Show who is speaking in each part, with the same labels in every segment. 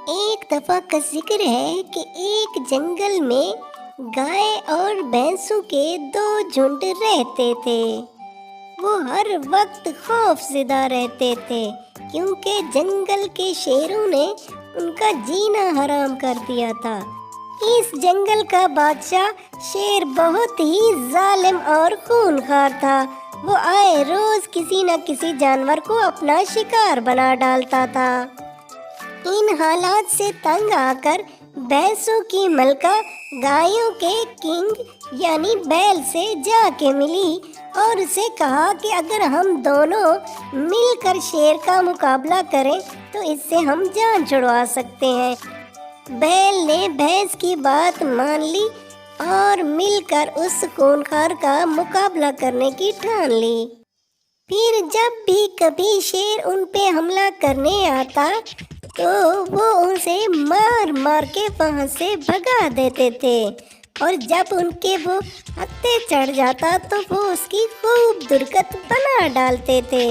Speaker 1: ایک دفعہ کا ذکر ہے کہ ایک جنگل میں گائے اور بھینسوں کے دو جھنڈ رہتے تھے۔ وہ ہر وقت خوف زدہ رہتے تھے کیونکہ جنگل کے شیروں نے ان کا جینا حرام کر دیا تھا۔ اس جنگل کا بادشاہ شیر بہت ہی ظالم اور خونخوار تھا۔ وہ آئے روز کسی نہ کسی جانور کو اپنا شکار بنا ڈالتا تھا۔ ان حالات سے تنگ آ کر بھینسوں کی ملکہ گایوں کے کنگ یعنی بیل سے جا کے ملی اور اسے کہا کہ اگر ہم دونوں مل کر شیر کا مقابلہ کریں تو اس سے ہم جان چھڑوا سکتے ہیں۔ بیل نے بھینس کی بات مان لی اور مل کر اس خونخوار کا مقابلہ کرنے کی ٹھان لی۔ پھر جب بھی کبھی شیر ان پہ حملہ کرنے آتا تو وہ اسے مار مار کے وہاں سے بھگا دیتے تھے، اور جب ان کے وہ ہتھے چڑھ جاتا تو وہ اس کی خوب درگت بنا ڈالتے تھے۔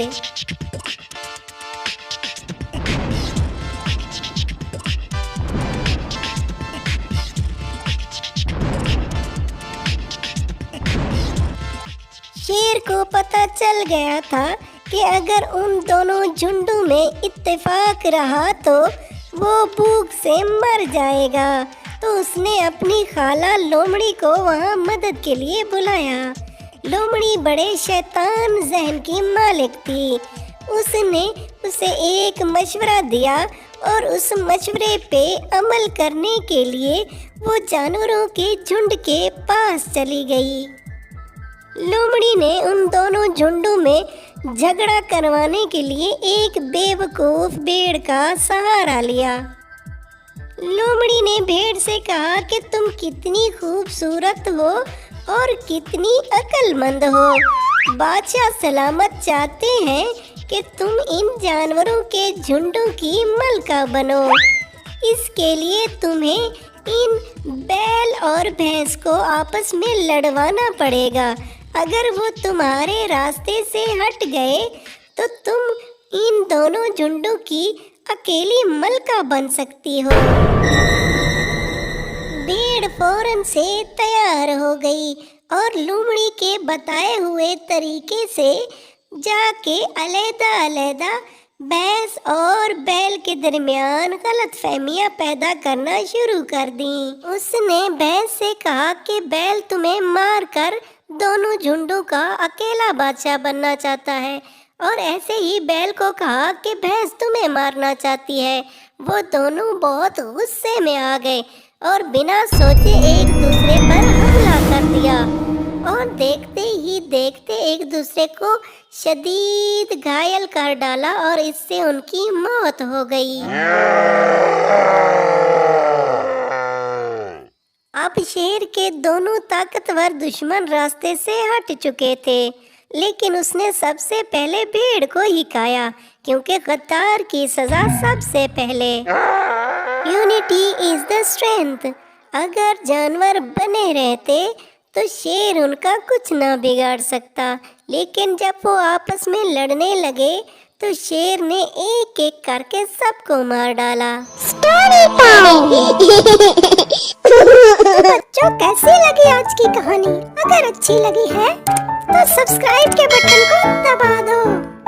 Speaker 1: شیر کو پتہ چل گیا تھا کہ اگر ان دونوں جھنڈوں میں اتفاق رہا تو وہ بھوک سے مر جائے گا، تو اس نے اپنی خالہ لومڑی کو وہاں مدد کے لیے بلایا۔ لومڑی بڑے شیطان ذہن کی مالک تھی۔ اس نے اسے ایک مشورہ دیا اور اس مشورے پہ عمل کرنے کے لیے وہ جانوروں کے جھنڈ کے پاس چلی گئی۔ لومڑی نے ان دونوں جھنڈوں میں جھگڑا کروانے کے لیے ایک بے وقوف بھیڑ کا سہارا لیا۔ لومڑی نے بھیڑ سے کہا کہ تم کتنی خوبصورت ہو اور کتنی عقل مند ہو۔ بادشاہ سلامت چاہتے ہیں کہ تم ان جانوروں کے جھنڈوں کی ملکہ بنو۔ اس کے لیے تمہیں ان بیل اور بھینس کو آپس میں لڑوانا پڑے گا۔ اگر وہ تمہارے راستے سے ہٹ گئے تو تم ان دونوں جھنڈوں کی اکیلی ملکہ بن سکتی ہو۔ بھیڑ فوراً سے تیار ہو گئی اور لومڑی کے بتائے ہوئے طریقے سے جا کے علیحدہ علیحدہ بھینس اور بیل کے درمیان غلط فہمیاں پیدا کرنا شروع کر دیں۔ اس نے بھینس سے کہا کہ بیل تمہیں مار کر دونوں جھنڈوں کا اکیلا بادشاہ بننا چاہتا ہے، اور ایسے ہی بیل کو کہا کہ بھینس تمہیں مارنا چاہتی ہے۔ وہ دونوں بہت غصے میں آ گئے اور بنا سوچے ایک دوسرے پر حملہ کر دیا، اور دیکھتے ہی دیکھتے ایک دوسرے کو شدید گھائل کر ڈالا اور اس سے ان کی موت ہو گئی۔ اب شیر کے دونوں طاقتور دشمن راستے سے ہٹ چکے تھے، لیکن اس نے سب سے پہلے بھیڑ کو ہی کھایا، کیونکہ غدار کی سزا سب سے پہلے۔ Unity is the strength. اگر جانور بنے رہتے تو شیر ان کا کچھ نہ بگاڑ سکتا، لیکن جب وہ آپس میں لڑنے لگے تو شیر نے ایک ایک کر کے سب کو مار ڈالا۔ بچوں کیسی لگی آج کی کہانی؟ اگر اچھی لگی ہے تو سبسکرائب کے بٹن کو دبا دو۔